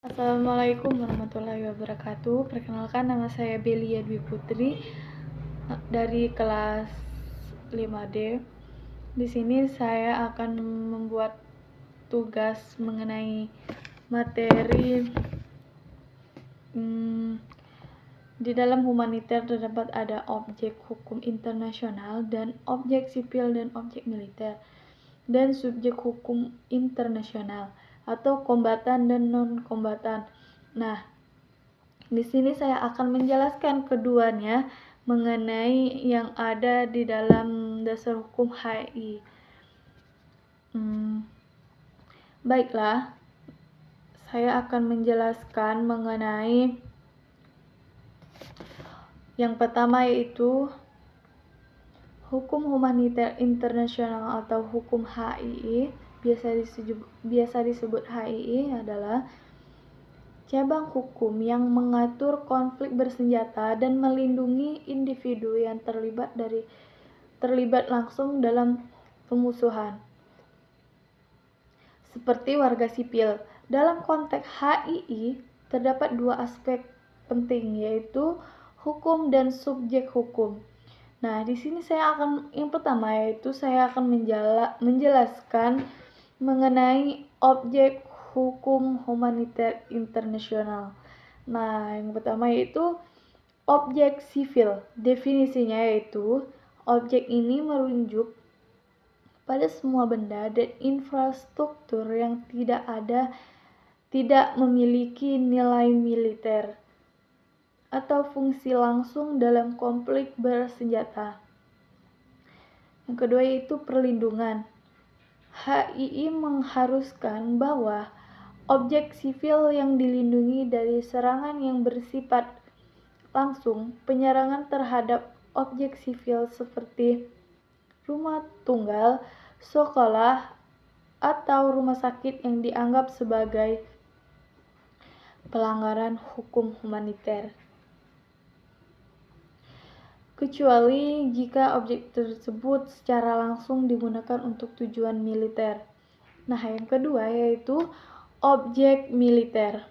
Assalamualaikum warahmatullahi wabarakatuh. Perkenalkan, nama saya Belia Dwi Putri dari kelas 5D. Di sini saya akan membuat tugas mengenai materi di dalam humaniter terdapat ada objek hukum internasional dan objek sipil dan objek militer dan subjek hukum internasional atau kombatan dan non-kombatan. Nah, di sini saya akan menjelaskan keduanya mengenai yang ada di dalam dasar hukum HI. Baiklah, saya akan menjelaskan mengenai yang pertama, yaitu hukum humaniter internasional atau hukum HII. Biasa disebut HII adalah cabang hukum yang mengatur konflik bersenjata dan melindungi individu yang terlibat langsung dalam pemusuhan, seperti warga sipil. Dalam konteks HII terdapat dua aspek penting, yaitu hukum dan subjek hukum. Nah, di sini yang pertama yaitu saya akan menjelaskan mengenai objek hukum humaniter internasional. Nah, yang pertama yaitu objek sivil. Definisinya yaitu objek ini merujuk pada semua benda dan infrastruktur yang tidak memiliki nilai militer atau fungsi langsung dalam konflik bersenjata. Yang kedua yaitu perlindungan. HII mengharuskan bahwa objek sivil yang dilindungi dari serangan yang bersifat langsung. Penyerangan terhadap objek sivil seperti rumah tunggal, sekolah, atau rumah sakit yang dianggap sebagai pelanggaran hukum humaniter, kecuali jika objek tersebut secara langsung digunakan untuk tujuan militer. Nah, yang kedua yaitu objek militer.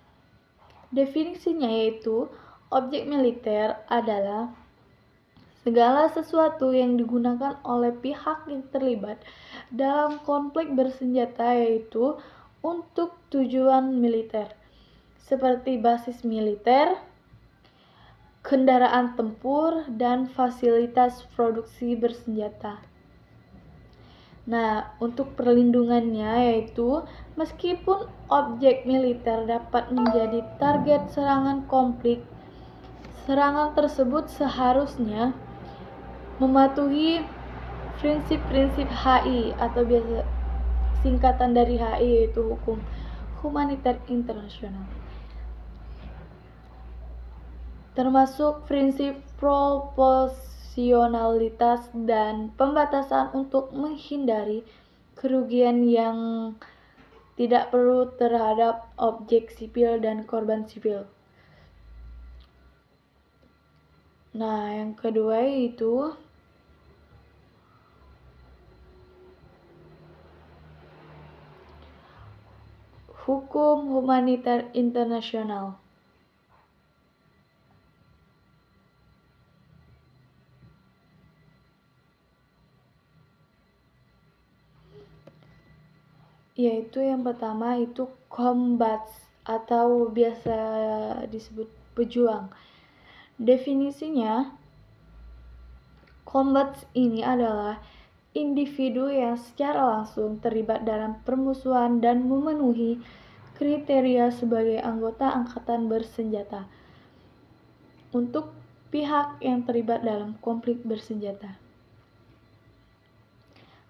Definisinya yaitu objek militer adalah segala sesuatu yang digunakan oleh pihak yang terlibat dalam konflik bersenjata, yaitu untuk tujuan militer, seperti basis militer, kendaraan tempur, dan fasilitas produksi bersenjata. Nah, untuk perlindungannya yaitu meskipun objek militer dapat menjadi target serangan konflik, serangan tersebut seharusnya mematuhi prinsip-prinsip HI atau biasa singkatan dari HI, yaitu hukum humaniter internasional, termasuk prinsip proporsionalitas dan pembatasan untuk menghindari kerugian yang tidak perlu terhadap objek sipil dan korban sipil. Nah, yang kedua yaitu hukum humaniter internasional. Yaitu yang pertama itu combats atau biasa disebut pejuang. Definisinya, combats ini adalah individu yang secara langsung terlibat dalam permusuhan dan memenuhi kriteria sebagai anggota angkatan bersenjata untuk pihak yang terlibat dalam konflik bersenjata.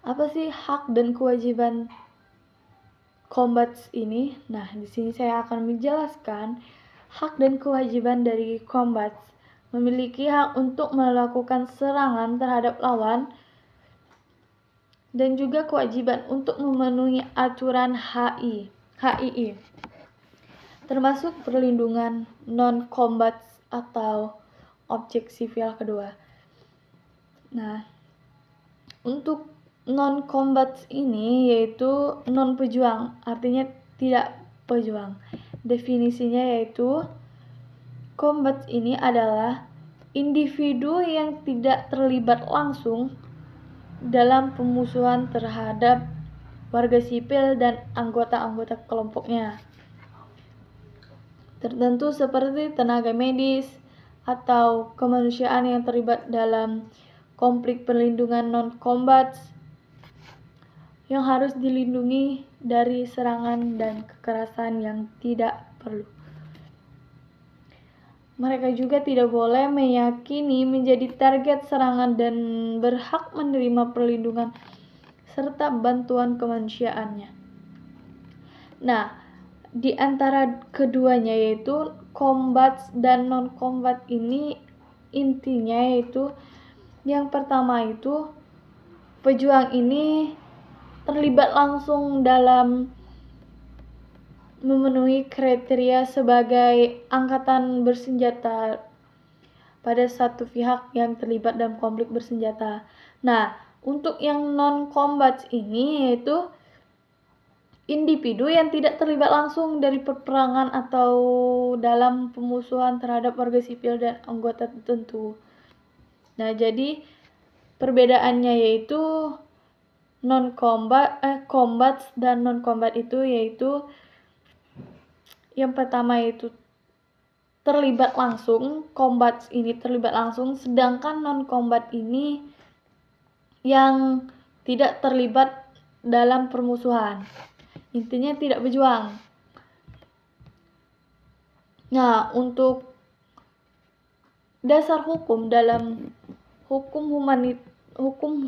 Apa sih hak dan kewajiban combats ini? Nah, di sini saya akan menjelaskan hak dan kewajiban dari combats. Memiliki hak untuk melakukan serangan terhadap lawan dan juga kewajiban untuk memenuhi aturan HII, termasuk perlindungan non-combats atau objek sivil kedua. Nah, untuk non-combats ini yaitu non-pejuang, artinya tidak pejuang. Definisinya yaitu combat ini adalah individu yang tidak terlibat langsung dalam pemusuhan terhadap warga sipil dan anggota-anggota kelompoknya, tertentu seperti tenaga medis atau kemanusiaan yang terlibat dalam konflik perlindungan non-combat yang harus dilindungi dari serangan dan kekerasan yang tidak perlu. Mereka juga tidak boleh meyakini menjadi target serangan dan berhak menerima perlindungan serta bantuan kemanusiaannya. Nah, di antara keduanya yaitu combat dan non-combat ini intinya yaitu yang pertama itu pejuang ini terlibat langsung dalam memenuhi kriteria sebagai angkatan bersenjata pada satu pihak yang terlibat dalam konflik bersenjata. Nah, untuk yang non-combat ini yaitu individu yang tidak terlibat langsung dari peperangan atau dalam pemusuhan terhadap warga sipil dan anggota tertentu. Nah, jadi perbedaannya yaitu combat dan non-combat itu yaitu yang pertama itu terlibat langsung, combat ini terlibat langsung, sedangkan non-combat ini yang tidak terlibat dalam permusuhan. Intinya tidak berjuang. Nah, untuk dasar hukum dalam hukum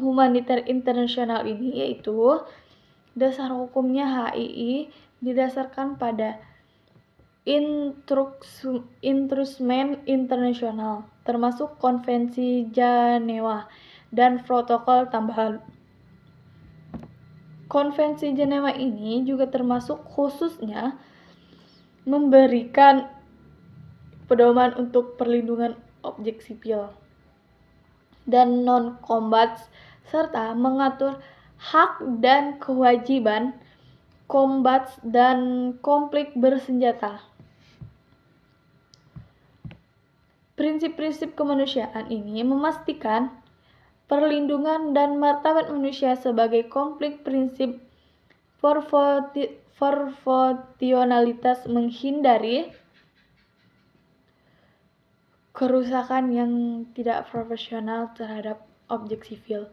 humaniter internasional ini yaitu dasar hukumnya HII didasarkan pada instrumen internasional, termasuk Konvensi Jenewa dan protokol tambahan. Konvensi Jenewa ini juga termasuk khususnya memberikan pedoman untuk perlindungan objek sipil dan non-combat serta mengatur hak dan kewajiban combat dan konflik bersenjata. Prinsip-prinsip kemanusiaan ini memastikan perlindungan dan martabat manusia sebagai konflik prinsip proporsionalitas menghindari kerusakan yang tidak proporsional terhadap objek sipil.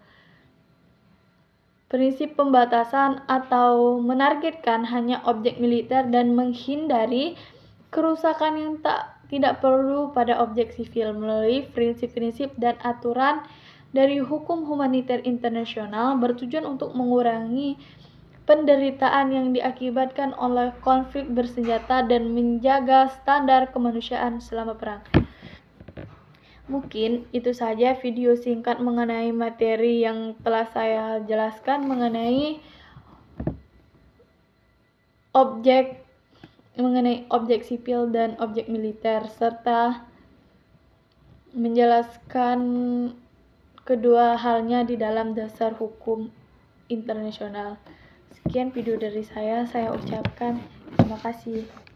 Prinsip pembatasan atau menargetkan hanya objek militer dan menghindari kerusakan yang tidak perlu pada objek sipil melalui prinsip-prinsip dan aturan dari hukum humaniter internasional bertujuan untuk mengurangi penderitaan yang diakibatkan oleh konflik bersenjata dan menjaga standar kemanusiaan selama perang. Mungkin itu saja video singkat mengenai materi yang telah saya jelaskan mengenai objek sipil dan objek militer serta menjelaskan kedua halnya di dalam dasar hukum internasional. Sekian video dari saya ucapkan terima kasih.